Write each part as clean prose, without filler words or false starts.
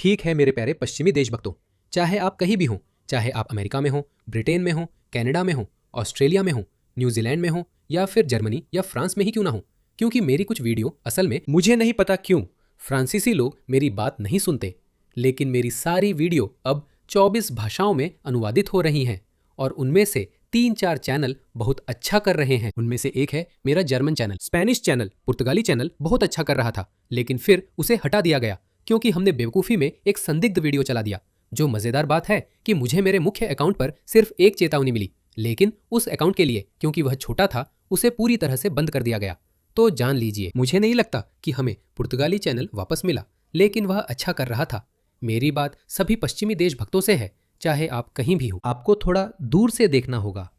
ठीक है मेरे प्यारे पश्चिमी देशभक्तों, चाहे आप कहीं भी हों, चाहे आप अमेरिका में हों, ब्रिटेन में हों, कनाडा में हों, ऑस्ट्रेलिया में हों, न्यूजीलैंड में हों या फिर जर्मनी या फ्रांस में ही क्यों ना हो, क्योंकि मेरी कुछ वीडियो असल में मुझे नहीं पता क्यों फ्रांसीसी लोग मेरी बात नहीं सुनते, लेकिन मेरी सारी वीडियो अब 24 भाषाओं में अनुवादित हो रही हैं और उनमें से 3-4 चैनल बहुत अच्छा कर रहे हैं। उनमें से एक है मेरा जर्मन चैनल। स्पेनिश चैनल, पुर्तगाली चैनल बहुत अच्छा कर रहा था, लेकिन फिर उसे हटा दिया गया क्योंकि हमने बेवकूफ़ी में एक संदिग्ध वीडियो चला दिया। जो मज़ेदार बात है कि मुझे मेरे मुख्य अकाउंट पर सिर्फ एक चेतावनी मिली, लेकिन उस अकाउंट के लिए क्योंकि वह छोटा था उसे पूरी तरह से बंद कर दिया गया। तो जान लीजिए, मुझे नहीं लगता कि हमें पुर्तगाली चैनल वापस मिला, लेकिन वह अच्छा कर रहा था। मेरी बात सभी पश्चिमी देशभक्तों से है, चाहे आप कहीं भी हो। आपको थोड़ा दूर से देखना होगा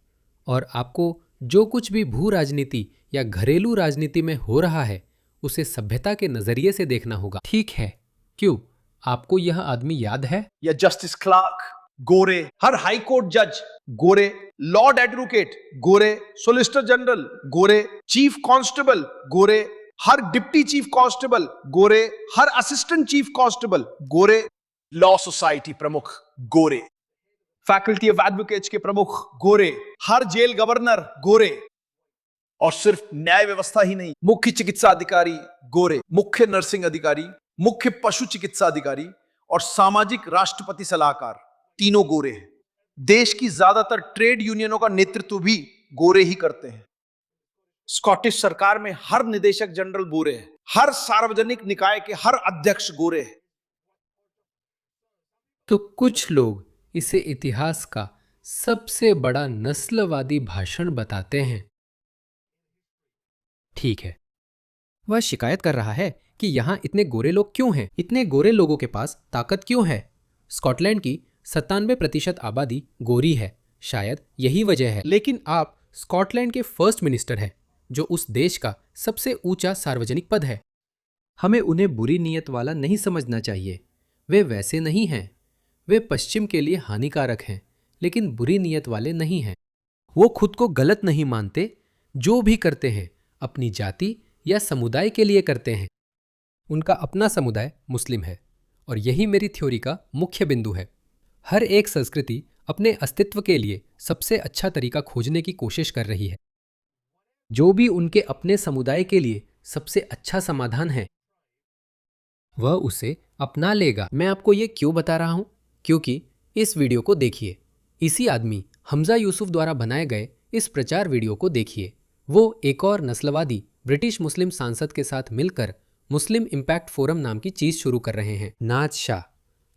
और आपको जो कुछ भी भू राजनीति या घरेलू राजनीति में हो रहा है उसे सभ्यता के नजरिए से देखना होगा। ठीक है, क्यों आपको यह आदमी याद है? या जस्टिस क्लार्क गोरे, हर हाई कोर्ट जज गोरे, लॉर्ड एडवोकेट गोरे, सोलिसिटर जनरल गोरे, चीफ कांस्टेबल गोरे, हर डिप्टी चीफ कांस्टेबल गोरे, हर असिस्टेंट चीफ कांस्टेबल गोरे, लॉ सोसाइटी प्रमुख गोरे, फैकल्टी ऑफ एडवोकेट्स के प्रमुख गोरे, हर जेल गवर्नर गोरे। और सिर्फ न्याय व्यवस्था ही नहीं, मुख्य चिकित्सा अधिकारी गोरे, मुख्य नर्सिंग अधिकारी, मुख्य पशु चिकित्सा अधिकारी और सामाजिक राष्ट्रपति सलाहकार तीनों गोरे हैं। देश की ज्यादातर ट्रेड यूनियनों का नेतृत्व भी गोरे ही करते हैं। स्कॉटिश सरकार में हर निदेशक जनरल गोरे है, हर सार्वजनिक निकाय के हर अध्यक्ष गोरे है। तो कुछ लोग इसे इतिहास का सबसे बड़ा नस्लवादी भाषण बताते हैं। ठीक है, वह शिकायत कर रहा है कि यहां इतने गोरे लोग क्यों हैं, इतने गोरे लोगों के पास ताकत क्यों है। स्कॉटलैंड की 97% आबादी गोरी है, शायद यही वजह है। लेकिन आप स्कॉटलैंड के फर्स्ट मिनिस्टर हैं, जो उस देश का सबसे ऊंचा सार्वजनिक पद है। हमें उन्हें बुरी नीयत वाला नहीं समझना चाहिए, वे वैसे नहीं हैं। वे पश्चिम के लिए हानिकारक हैं, लेकिन बुरी नीयत वाले नहीं हैं। वो खुद को गलत नहीं मानते, जो भी करते हैं अपनी जाति या समुदाय के लिए करते हैं। उनका अपना समुदाय मुस्लिम है और यही मेरी थ्योरी का मुख्य बिंदु है। हर एक संस्कृति अपने अस्तित्व के लिए सबसे अच्छा तरीका खोजने की कोशिश कर रही है, जो भी उनके अपने समुदाय के लिए सबसे अच्छा समाधान है वह उसे अपना लेगा। मैं आपको ये क्यों बता रहा हूं? क्योंकि इस वीडियो को देखिए, इसी आदमी हमजा यूसुफ द्वारा बनाए गए इस प्रचार वीडियो को देखिए। वो एक और नस्लवादी ब्रिटिश मुस्लिम सांसद के साथ मिलकर मुस्लिम इम्पैक्ट फोरम नाम की चीज शुरू कर रहे हैं। नाज शाह,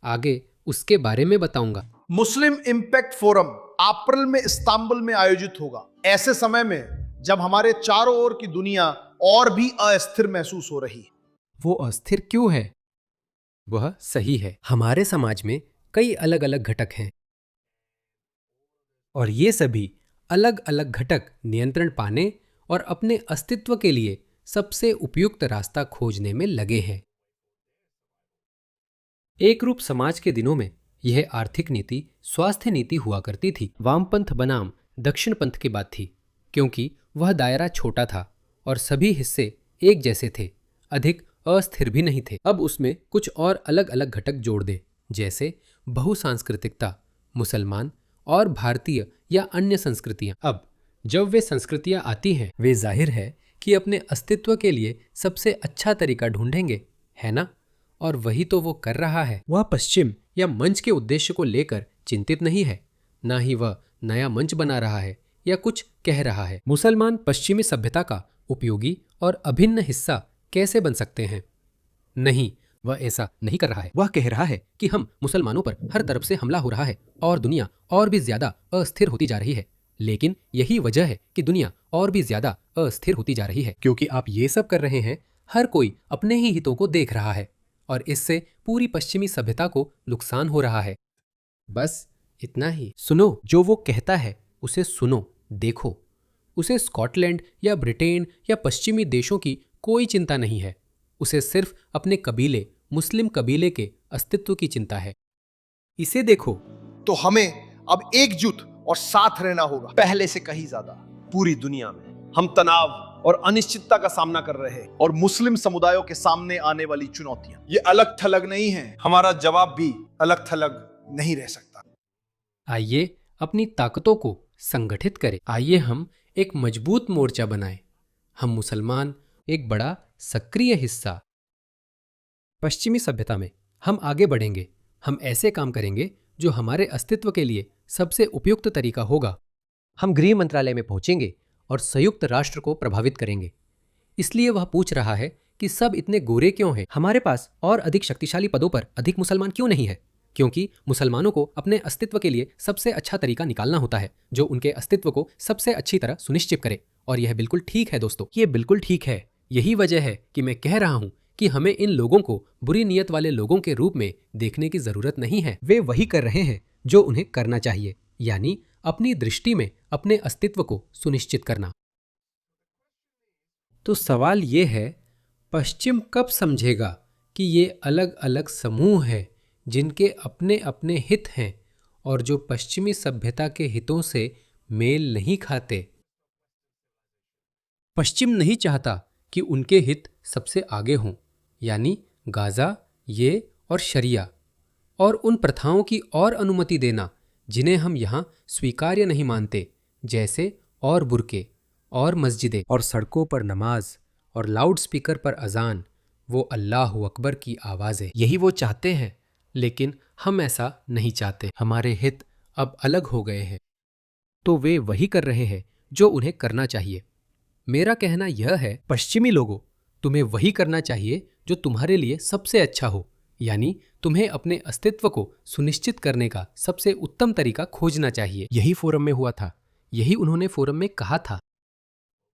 आगे उसके बारे में बताऊंगा। मुस्लिम इम्पैक्ट फोरम अप्रैल में इस्तांबुल में आयोजित होगा, ऐसे समय में जब हमारे चारों ओर की दुनिया और भी अस्थिर महसूस हो रही है। वो अस्थिर क्यों है? वह सही है। हमारे समाज में कई अलग अलग घटक हैं और ये सभी अलग अलग घटक नियंत्रण पाने और अपने अस्तित्व के लिए सबसे उपयुक्त रास्ता खोजने में लगे हैं। एक रूप समाज के दिनों में यह आर्थिक नीति, स्वास्थ्य नीति हुआ करती थी। वामपंथ बनाम दक्षिण पंथ की बात थी, क्योंकि वह दायरा छोटा था और सभी हिस्से एक जैसे थे, अधिक अस्थिर भी नहीं थे। अब उसमें कुछ और अलग अलग घटक जोड़ दें, जैसे बहुसांस्कृतिकता, मुसलमान और भारतीय या अन्य संस्कृतियां। अब जब वे संस्कृतियां आती हैं, वे जाहिर है कि अपने अस्तित्व के लिए सबसे अच्छा तरीका ढूंढेंगे, है ना? और वही तो वो कर रहा है। वह पश्चिम या मंच के उद्देश्य को लेकर चिंतित नहीं है, ना ही वह नया मंच बना रहा है या कुछ कह रहा है। मुसलमान पश्चिमी सभ्यता का उपयोगी और अभिन्न हिस्सा कैसे बन सकते हैं? नहीं, वह ऐसा नहीं कर रहा है। वह कह रहा है कि हम मुसलमानों पर हर तरफ से हमला हो रहा है और दुनिया और भी ज्यादा अस्थिर होती जा रही है। लेकिन यही वजह है कि दुनिया और भी ज्यादा अस्थिर होती जा रही है, क्योंकि आप ये सब कर रहे हैं। हर कोई अपने ही हितों को देख रहा है और इससे पूरी पश्चिमी सभ्यता को नुकसान हो रहा है। बस इतना ही। सुनो, जो वो कहता है उसे सुनो, देखो। उसे स्कॉटलैंड या ब्रिटेन या पश्चिमी देशों की कोई चिंता नहीं है। उसे सिर्फ अपने कबीले, मुस्लिम कबीले के अस्तित्व की चिंता है। इसे देखो। तो हमें अब एकजुट और साथ रहना होगा, पहले से कहीं ज्यादा। पूरी दुनिया में हम तनाव, और अनिश्चितता का सामना कर रहे हैं और मुस्लिम समुदायों के सामने आने वाली चुनौतियां ये अलग थलग नहीं है, हमारा जवाब भी अलग थलग नहीं रह सकता। आइए अपनी ताकतों को संगठित करें। आइए हम एक मजबूत मोर्चा बनाएं। हम मुसलमान एक बड़ा सक्रिय हिस्सा। पश्चिमी सभ्यता में हम आगे बढ़ेंगे। हम ऐसे काम करेंगे जो हमारे अस्तित्व के लिए सबसे उपयुक्त तरीका होगा। हम गृह मंत्रालय में पहुंचेंगे और संयुक्त राष्ट्र को प्रभावित करेंगे। इसलिए वह पूछ रहा है कि सब इतने गोरे क्यों हैं? हमारे पास और अधिक शक्तिशाली पदों पर अधिक मुसलमान क्यों नहीं है? क्योंकि मुसलमानों को अपने अस्तित्व के लिए सबसे अच्छा तरीका निकालना होता है जो उनके अस्तित्व को सबसे अच्छी तरह सुनिश्चित करे। और यह बिल्कुल ठीक है दोस्तों, ये बिल्कुल ठीक है। यही वजह है कि मैं कह रहा हूं कि हमें इन लोगों को बुरी नीयत वाले लोगों के रूप में देखने की जरूरत नहीं है। वे वही कर रहे हैं जो उन्हें करना चाहिए, यानी अपनी दृष्टि में अपने अस्तित्व को सुनिश्चित करना। तो सवाल ये है, पश्चिम कब समझेगा कि ये अलग अलग समूह हैं जिनके अपने अपने हित हैं और जो पश्चिमी सभ्यता के हितों से मेल नहीं खाते? पश्चिम नहीं चाहता कि उनके हित सबसे आगे हों, यानी गाजा, ये और शरिया, और उन प्रथाओं की और अनुमति देना जिन्हें हम यहाँ स्वीकार्य नहीं मानते, जैसे और बुरके और मस्जिदें और सड़कों पर नमाज और लाउड स्पीकर पर अजान, वो अल्लाह अकबर की आवाज़ें। यही वो चाहते हैं, लेकिन हम ऐसा नहीं चाहते। हमारे हित अब अलग हो गए हैं, तो वे वही कर रहे हैं जो उन्हें करना चाहिए। मेरा कहना यह है, पश्चिमी लोगों, तुम्हें वही करना चाहिए जो तुम्हारे लिए सबसे अच्छा हो, यानी तुम्हें अपने अस्तित्व को सुनिश्चित करने का सबसे उत्तम तरीका खोजना चाहिए। यही फोरम में हुआ था, यही उन्होंने फोरम में कहा था।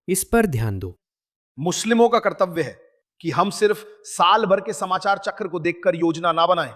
इस पर ध्यान दो। मुस्लिमों का कर्तव्य है कि हम सिर्फ साल भर के समाचार चक्र को देखकर योजना ना बनाएं।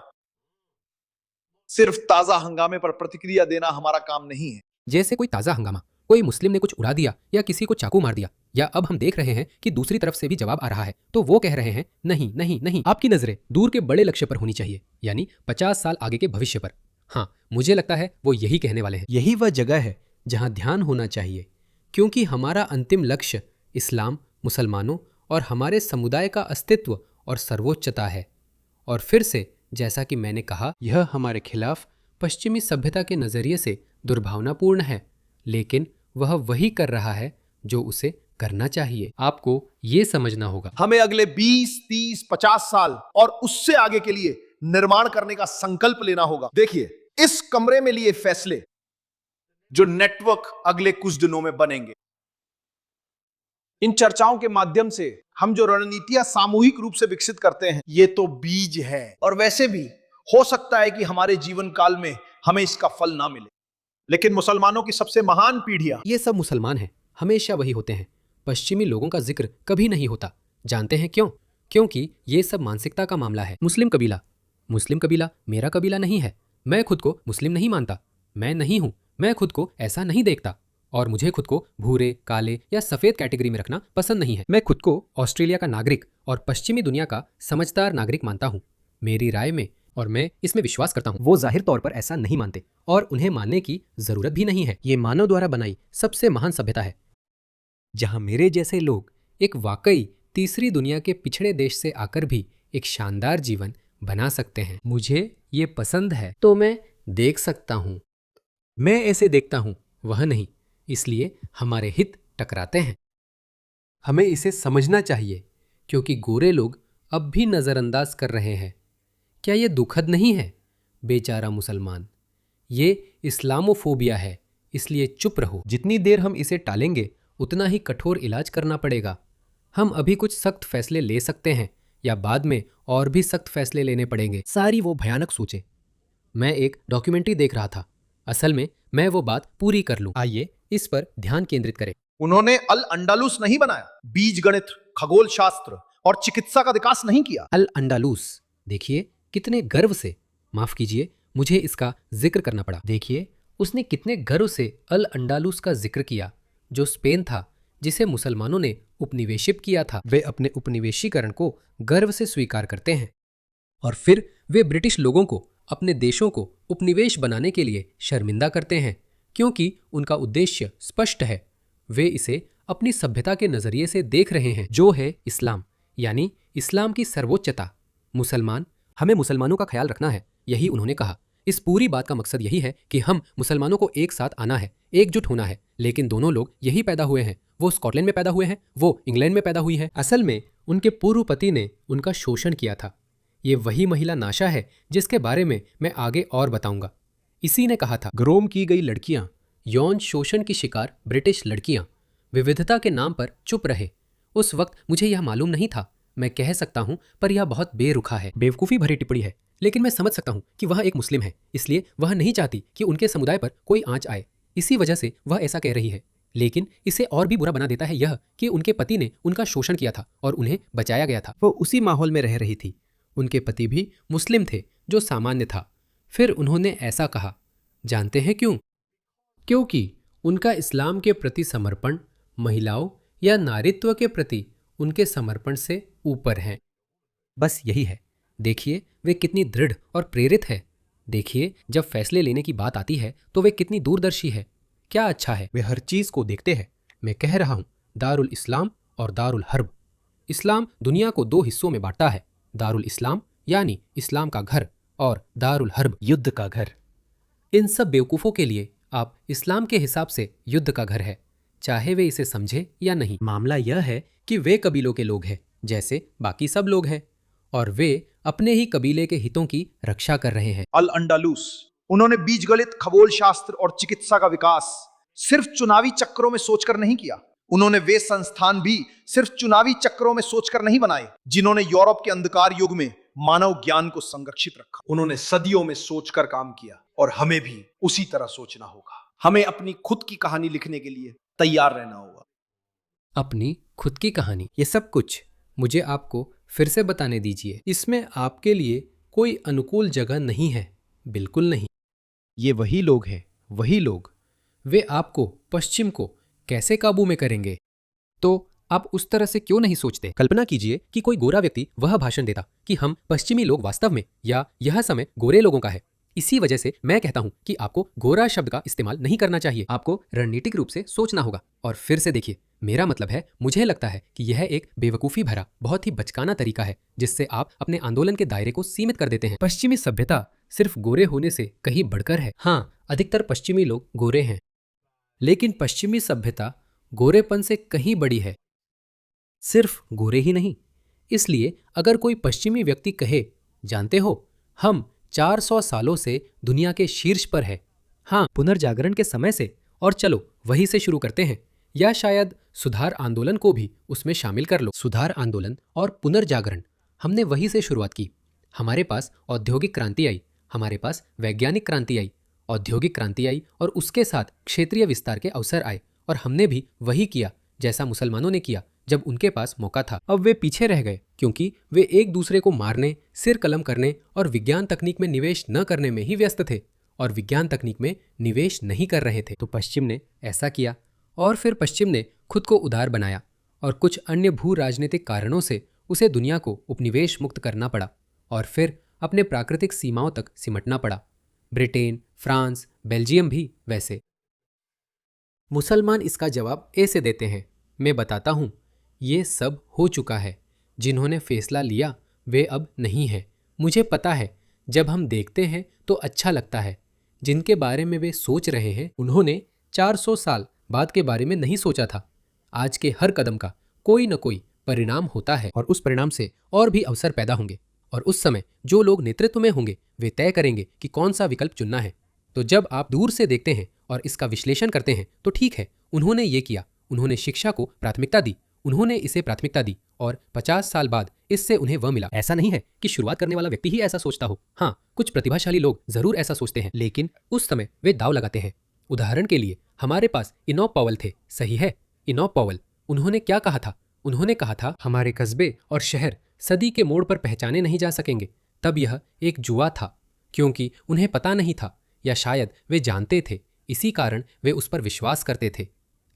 सिर्फ ताजा हंगामे पर प्रतिक्रिया देना हमारा काम नहीं है। जैसे कोई ताजा हंगामा, कोई मुस्लिम ने कुछ उड़ा दिया या किसी को चाकू मार दिया, या अब हम देख रहे हैं कि दूसरी तरफ से भी जवाब आ रहा है, तो वो कह रहे हैं नहीं नहीं नहीं, आपकी नजरें दूर के बड़े लक्ष्य पर होनी चाहिए, यानी 50 साल आगे के भविष्य पर। हाँ, मुझे लगता है वो यही कहने वाले हैं। यही वह जगह है जहां ध्यान होना चाहिए, क्योंकि हमारा अंतिम लक्ष्य इस्लाम, मुसलमानों और हमारे समुदाय का अस्तित्व और सर्वोच्चता है। और फिर से, जैसा कि मैंने कहा, यह हमारे खिलाफ पश्चिमी सभ्यता के नजरिए से दुर्भावनापूर्ण है, लेकिन वह वही कर रहा है जो उसे करना चाहिए। आपको ये समझना होगा, हमें अगले 20, 30, 50 साल और उससे आगे के लिए निर्माण करने का संकल्प लेना होगा। देखिए, इस कमरे में लिए फैसले जो नेटवर्क अगले कुछ दिनों में बनेंगे, इन चर्चाओं के माध्यम से हम जो रणनीतियां सामूहिक रूप से विकसित करते हैं, ये तो बीज है, और वैसे भी हो सकता है कि हमारे जीवन काल में हमें इसका फल ना मिले, लेकिन मुसलमानों की सबसे महान पीढ़ियां, ये सब मुसलमान हैं, हमेशा वही होते हैं। पश्चिमी लोगों का जिक्र कभी नहीं होता। जानते हैं क्यों? क्योंकि ये सब मानसिकता का मामला है। मुस्लिम कबीला मेरा कबीला नहीं है। मैं खुद को मुस्लिम नहीं मानता, मैं नहीं हूं, मैं खुद को ऐसा नहीं देखता, और मुझे खुद को भूरे, काले या सफेद कैटेगरी में रखना पसंद नहीं है। मैं खुद को ऑस्ट्रेलिया का नागरिक और पश्चिमी दुनिया का समझदार नागरिक मानता हूं। मेरी राय में, और मैं इसमें विश्वास करता हूं, वो जाहिर तौर पर ऐसा नहीं मानते, और उन्हें मानने की जरूरत भी नहीं है। ये मानव द्वारा बनाई सबसे महान सभ्यता है, जहां मेरे जैसे लोग एक वाकई तीसरी दुनिया के पिछड़े देश से आकर भी एक शानदार जीवन बना सकते हैं। मुझे ये पसंद है, तो मैं देख सकता हूं। मैं ऐसे देखता हूं, वह नहीं। इसलिए हमारे हित टकराते हैं। हमें इसे समझना चाहिए, क्योंकि गोरे लोग अब भी नजरअंदाज कर रहे हैं। क्या ये दुखद नहीं है? बेचारा मुसलमान, ये इस्लामोफोबिया है, इसलिए चुप रहो। जितनी देर हम इसे टालेंगे, उतना ही कठोर इलाज करना पड़ेगा। हम अभी कुछ सख्त फैसले ले सकते हैं, या बाद में और भी सख्त फैसले लेने पड़ेंगे। सारी वो भयानक सोचे। मैं एक डॉक्यूमेंट्री देख रहा था। असल में मैं वो बात पूरी कर लूं। आइए इस पर ध्यान केंद्रित करें। उन्होंने अल अंडालुस नहीं बनाया, बीज गणित, खगोल शास्त्र और चिकित्सा का विकास नहीं किया। अल अंडालुस, देखिए कितने गर्व से, माफ कीजिए मुझे इसका जिक्र करना पड़ा। देखिए उसने कितने गर्व से अल अंडालुस का जिक्र किया, जो स्पेन था जिसे मुसलमानों ने उपनिवेशित किया था। वे अपने उपनिवेशीकरण को गर्व से स्वीकार करते हैं, और फिर वे ब्रिटिश लोगों को अपने देशों को उपनिवेश बनाने के लिए शर्मिंदा करते हैं, क्योंकि उनका उद्देश्य स्पष्ट है। वे इसे अपनी सभ्यता के नजरिए से देख रहे हैं, जो है इस्लाम, यानी इस्लाम की सर्वोच्चता। मुसलमान, हमें मुसलमानों का ख्याल रखना है, यही उन्होंने कहा। इस पूरी बात का मकसद यही है कि हम मुसलमानों को एक साथ आना है, एकजुट होना है। लेकिन दोनों लोग यही पैदा हुए हैं, वो स्कॉटलैंड में पैदा हुए हैं, वो इंग्लैंड में पैदा हुई है। असल में उनके पूर्व पति ने उनका शोषण किया था। ये वही महिला नाशा है जिसके बारे में मैं आगे और बताऊंगा। इसी ने कहा था, ग्रोम की गई लड़कियां, यौन शोषण की शिकार ब्रिटिश लड़कियां, विविधता के नाम पर चुप रहे। उस वक्त मुझे यह मालूम नहीं था, मैं कह सकता हूं, पर यह बहुत बेरुखा है, बेवकूफ़ी भरी टिप्पणी है। लेकिन मैं समझ सकता हूं कि वह एक मुस्लिम है, इसलिए वह नहीं चाहती कि उनके समुदाय पर कोई आंच आए, इसी वजह से वह ऐसा कह रही है। लेकिन इसे और भी बुरा बना देता है यह कि उनके पति ने उनका शोषण किया था और उन्हें बचाया गया था। वो उसी माहौल में रह रही थी। उनके पति भी मुस्लिम थे, जो सामान्य था। फिर उन्होंने ऐसा कहा। जानते हैं क्यों? क्योंकि उनका इस्लाम के प्रति समर्पण महिलाओं या नारीत्व के प्रति उनके समर्पण से ऊपर है। बस यही है। देखिए वे कितनी दृढ़ और प्रेरित है। देखिए जब फैसले लेने की बात आती है तो वे कितनी दूरदर्शी है। क्या अच्छा है, वे हर चीज को देखते हैं। मैं कह रहा हूं, दारुल इस्लाम और दारुल हर्ब। इस्लाम दुनिया को दो हिस्सों में बांटता है, दारुल इस्लाम यानी इस्लाम का घर, और दारुल हर्ब युद्ध का घर। इन सब बेवकूफ़ों के लिए आप इस्लाम के हिसाब से युद्ध का घर है, चाहे वे इसे समझे या नहीं। मामला यह है कि वे कबीलों के लोग हैं, जैसे बाकी सब लोग हैं, और वे अपने ही कबीले के हितों की रक्षा कर रहे हैं। अल अंडालूस, उन्होंने बीज गणित, खगोल शास्त्र और चिकित्सा का विकास सिर्फ चुनावी चक्रों में सोचकर नहीं किया। उन्होंने वे संस्थान भी सिर्फ चुनावी चक्रों में सोचकर नहीं बनाए जिन्होंने यूरोप के अंधकार युग में मानव ज्ञान को संरक्षित रखा। उन्होंने सदियों में सोचकर काम किया, और हमें भी उसी तरह सोचना होगा। हमें अपनी खुद की कहानी लिखने के लिए तैयार रहना होगा। अपनी खुद की कहानी, ये सब कुछ मुझे आपको फिर से बताने दीजिए। इसमें आपके लिए कोई अनुकूल जगह नहीं है, बिल्कुल नहीं। ये वही लोग हैं, वही लोग। वे आपको, पश्चिम को कैसे काबू में करेंगे? तो आप उस तरह से क्यों नहीं सोचते? कल्पना कीजिए कि कोई गोरा व्यक्ति वह भाषण देता कि हम पश्चिमी लोग वास्तव में, या यह समय गोरे लोगों का है। इसी वजह से मैं कहता हूं कि आपको गोरा शब्द का इस्तेमाल नहीं करना चाहिए। आपको रणनीतिक रूप से सोचना होगा। और फिर से देखिए, मेरा मतलब है, मुझे लगता है कि यह एक बेवकूफ़ी भरा, बहुत ही बचकाना तरीका है जिससे आप अपने आंदोलन के दायरे को सीमित कर देते हैं। पश्चिमी सभ्यता सिर्फ गोरे होने से कहीं बढ़कर है। हाँ, अधिकतर पश्चिमी लोग गोरे हैं, लेकिन पश्चिमी सभ्यता गोरेपन से कहीं बड़ी है। सिर्फ गोरे ही नहीं। इसलिए अगर कोई पश्चिमी व्यक्ति कहे, जानते हो, हम 400 सालों से दुनिया के शीर्ष पर है, हाँ, पुनर्जागरण के समय से, और चलो वहीं से शुरू करते हैं, या शायद सुधार आंदोलन को भी उसमें शामिल कर लो। सुधार आंदोलन और पुनर्जागरण, हमने वहीं से शुरुआत की। हमारे पास औद्योगिक क्रांति आई, हमारे पास वैज्ञानिक क्रांति आई, औद्योगिक क्रांति आई, और उसके साथ क्षेत्रीय विस्तार के अवसर आए, और हमने भी वही किया जैसा मुसलमानों ने किया जब उनके पास मौका था। अब वे पीछे रह गए क्योंकि वे एक दूसरे को मारने, सिर कलम करने और विज्ञान तकनीक में निवेश न करने में ही व्यस्त थे, और विज्ञान तकनीक में निवेश नहीं कर रहे थे। तो पश्चिम ने ऐसा किया, और फिर पश्चिम ने खुद को उदार बनाया, और कुछ अन्य भू राजनीतिक कारणों से उसे दुनिया को उपनिवेश मुक्त करना पड़ा, और फिर अपने प्राकृतिक सीमाओं तक सिमटना पड़ा। ब्रिटेन, फ्रांस, बेल्जियम भी वैसे। मुसलमान इसका जवाब ऐसे देते हैं, मैं बताता हूँ, ये सब हो चुका है। जिन्होंने फैसला लिया वे अब नहीं हैं। मुझे पता है, जब हम देखते हैं तो अच्छा लगता है। जिनके बारे में वे सोच रहे हैं, उन्होंने 400 साल बाद के बारे में नहीं सोचा था। आज के हर कदम का कोई न कोई परिणाम होता है, और उस परिणाम से और भी अवसर पैदा होंगे, और उस समय जो लोग नेतृत्व में होंगे वे तय करेंगे कि कौन सा विकल्प चुनना है। तो जब आप दूर से देखते हैं और इसका विश्लेषण करते हैं तो ठीक है, उन्होंने ये किया, उन्होंने शिक्षा को प्राथमिकता दी, उन्होंने इसे प्राथमिकता दी, और 50 साल बाद इससे उन्हें वह मिला। ऐसा नहीं है कि शुरुआत करने वाला व्यक्ति ही ऐसा सोचता हो। हाँ, कुछ प्रतिभाशाली लोग जरूर ऐसा सोचते हैं, लेकिन उस समय वे दाव लगाते हैं। उदाहरण के लिए हमारे पास इनॉफ पॉवल थे, सही है? इनॉफ पॉवल, उन्होंने क्या कहा था? उन्होंने कहा था, हमारे कस्बे और शहर सदी के मोड़ पर पहचाने नहीं जा सकेंगे। तब यह एक जुआ था, क्योंकि उन्हें पता नहीं था, या शायद वे जानते थे, इसी कारण वे उस पर विश्वास करते थे।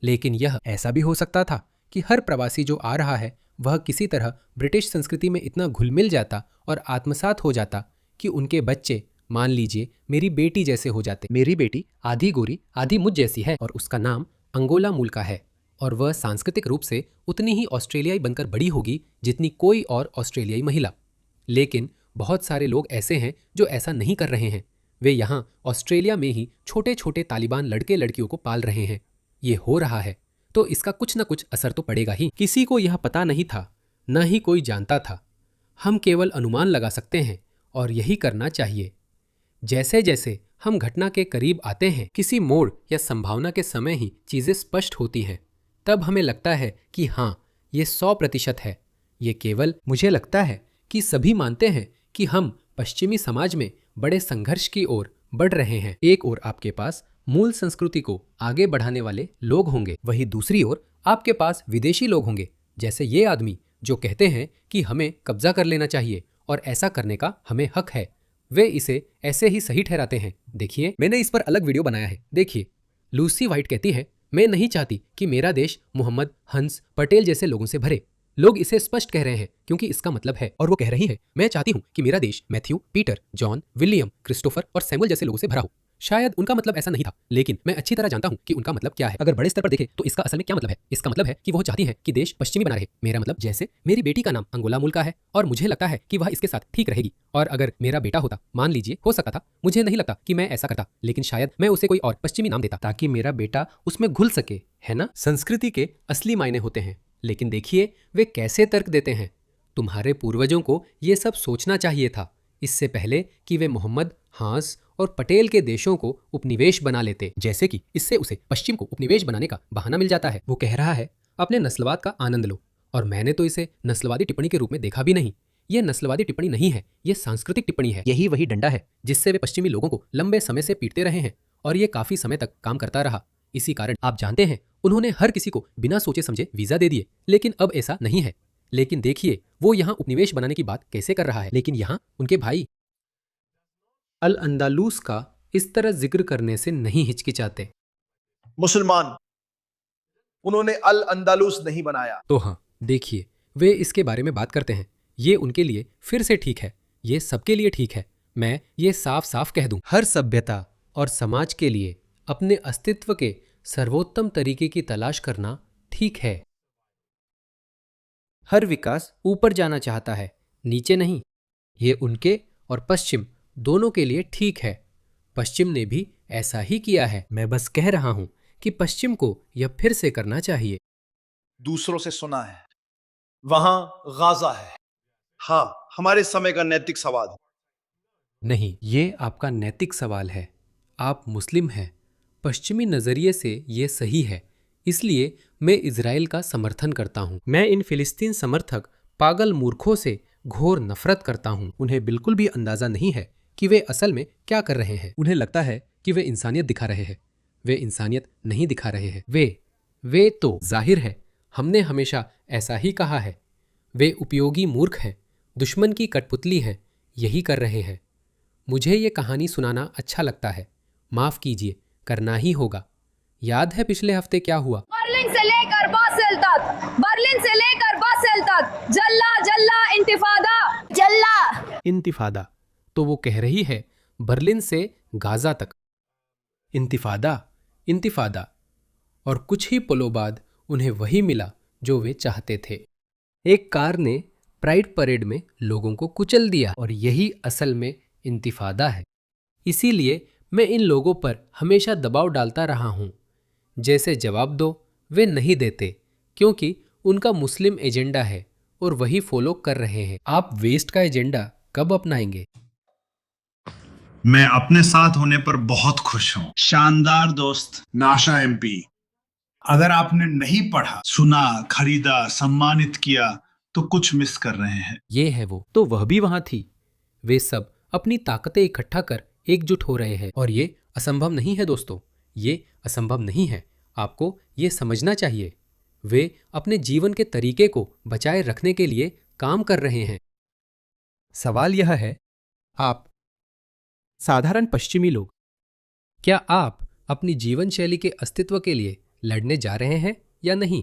लेकिन यह ऐसा भी हो सकता था कि हर प्रवासी जो आ रहा है वह किसी तरह ब्रिटिश संस्कृति में इतना घुल मिल जाता और आत्मसात हो जाता कि उनके बच्चे, मान लीजिए मेरी बेटी जैसे हो जाते। मेरी बेटी आधी गोरी आधी मुझ जैसी है, और उसका नाम अंगोला मूल का है। और वह सांस्कृतिक रूप से उतनी ही ऑस्ट्रेलियाई बनकर बड़ी होगी जितनी कोई और ऑस्ट्रेलियाई महिला। लेकिन बहुत सारे लोग ऐसे हैं जो ऐसा नहीं कर रहे हैं। वे यहाँ ऑस्ट्रेलिया में ही छोटे छोटे तालिबान लड़के लड़कियों को पाल रहे हैं। ये हो रहा है तो इसका कुछ न कुछ असर तो पड़ेगा ही। किसी को यह पता नहीं था, न ही कोई जानता था। हम केवल अनुमान लगा सकते हैं और यही करना चाहिए। जैसे जैसे हम घटना के करीब आते हैं, किसी मोड़ या संभावना के समय ही चीज़ें स्पष्ट होती हैं। तब हमें लगता है कि हाँ, ये 100% है। ये केवल मुझे लगता है कि सभी मानते हैं कि हम पश्चिमी समाज में बड़े संघर्ष की ओर बढ़ रहे हैं। एक ओर आपके पास मूल संस्कृति को आगे बढ़ाने वाले लोग होंगे, वहीं दूसरी ओर आपके पास विदेशी लोग होंगे, जैसे ये आदमी जो कहते हैं कि हमें कब्जा कर लेना चाहिए और ऐसा करने का हमें हक है। वे इसे ऐसे ही सही ठहराते हैं। देखिए, मैंने इस पर अलग वीडियो बनाया है, देखिए। लूसी वाइट कहती है, मैं नहीं चाहती कि मेरा देश मोहम्मद, हंस, पटेल जैसे लोगों से भरे। लोग इसे स्पष्ट कह रहे हैं क्योंकि इसका मतलब है। और वो कह रही है, मैं चाहती हूं कि मेरा देश Matthew, Peter, John, William, Christopher और सैमुअल जैसे लोगों से भरा हो। शायद उनका मतलब ऐसा नहीं था, लेकिन मैं अच्छी तरह जानता हूं कि उनका मतलब क्या है। अगर बड़े स्तर पर देखें तो इसका असल में क्या मतलब है? इसका मतलब है कि वो चाहती है कि देश पश्चिमी बना रहे। मेरा मतलब, जैसे मेरी बेटी का नाम अंगोला मूल का है और मुझे लगता है कि वह इसके साथ ठीक रहेगी। और अगर मेरा बेटा होता, मान लीजिए, हो सकता था, मुझे नहीं लगता कि मैं ऐसा करता, लेकिन शायद मैं उसे कोई और पश्चिमी नाम देता ताकि मेरा बेटा उसमें घुल सके, है ना? संस्कृति के असली मायने होते हैं। लेकिन देखिए वे कैसे तर्क देते हैं। तुम्हारे पूर्वजों को ये सब सोचना चाहिए था, इससे पहले कि वे मोहम्मद, हांस और पटेल के देशों को उपनिवेश बना लेते। जैसे कि इससे उसे पश्चिम को उपनिवेश बनाने का बहाना मिल जाता है। वो कह रहा है, अपने नस्लवाद का आनंद लो। और मैंने तो इसे नस्लवादी टिप्पणी के रूप में देखा भी नहीं। ये नस्लवादी टिप्पणी नहीं है, ये सांस्कृतिक टिप्पणी है। यही वही डंडा है जिससे वे पश्चिमी लोगों को लंबे समय से पीटते रहे हैं और ये काफी समय तक काम करता रहा। इसी कारण आप जानते हैं, उन्होंने हर किसी को बिना सोचे समझे वीजा दे दिए। लेकिन अब ऐसा नहीं है। लेकिन देखिए वो यहाँ उपनिवेश बनाने की बात कैसे कर रहा है। लेकिन यहाँ उनके भाई अल अंदालूस का इस तरह जिक्र करने से नहीं हिचकिचाते। मुसलमान, उन्होंने अल अंदालूस नहीं बनाया। तो हाँ, देखिए वे इसके बारे में बात करते हैं। ये उनके लिए फिर से ठीक है, ये सबके लिए ठीक है। मैं ये साफ साफ कह दूं, हर सभ्यता और समाज के लिए अपने अस्तित्व के सर्वोत्तम तरीके की तलाश करना ठीक है। हर विकास ऊपर जाना चाहता है, नीचे नहीं। ये उनके और पश्चिम दोनों के लिए ठीक है। पश्चिम ने भी ऐसा ही किया है। मैं बस कह रहा हूं कि पश्चिम को यह फिर से करना चाहिए। दूसरों से सुना है, वहां गाजा है। हाँ, हमारे समय का नैतिक सवाल है। नहीं, ये आपका नैतिक सवाल है। आप मुस्लिम हैं। पश्चिमी नज़रिए से ये सही है, इसलिए मैं इजराइल का समर्थन करता हूँ। मैं इन फिलिस्तीन समर्थक पागल मूर्खों से घोर नफरत करता हूँ। उन्हें बिल्कुल भी अंदाजा नहीं है कि वे असल में क्या कर रहे हैं। उन्हें लगता है कि वे इंसानियत दिखा रहे हैं। वे इंसानियत नहीं दिखा रहे हैं। वे तो जाहिर है, हमने हमेशा ऐसा ही कहा है। वे उपयोगी मूर्ख हैं, दुश्मन की कठपुतली हैं, यही कर रहे हैं। मुझे ये कहानी सुनाना अच्छा लगता है, माफ कीजिए, करना ही होगा। याद है पिछले हफ्ते क्या हुआ? बर्लिन से लेकर बासेल तक, बर्लिन से लेकर बासेल तक, जल्ला जल्ला इंतिफादा, जल्ला इंतिफादा। तो वो कह रही है बर्लिन से गाजा तक। इंतिफादा, इंतिफादा। और कुछ ही पलों बाद उन्हें वही मिला जो वे चाहते थे। एक कार ने प्राइड परेड में लोगों को कुचल दिया और यही असल में इंतिफादा है। इसीलिए मैं इन लोगों पर हमेशा दबाव डालता रहा हूं। जैसे जवाब दो, वे नहीं देते क्योंकि उनका मुस्लिम एजेंडा है और वही फॉलो कर रहे हैं। आप वेस्ट का एजेंडा कब अपनाएंगे? मैं अपने साथ होने पर बहुत खुश हूँ। शानदार दोस्त नाशा एमपी। अगर आपने नहीं पढ़ा, सुना, खरीदा, सम्मानित किया तो कुछ मिस कर रहे हैं। ये है वो। तो वह भी वहां थी। वे सब अपनी ताकतें इकट्ठा कर एकजुट हो रहे हैं और ये असंभव नहीं है दोस्तों, ये असंभव नहीं है। आपको ये समझना चाहिए। वे अपने जीवन के तरीके को बचाए रखने के लिए काम कर रहे हैं। सवाल यह है, आप साधारण पश्चिमी लोग, क्या आप अपनी जीवन शैली के अस्तित्व के लिए लड़ने जा रहे हैं या नहीं?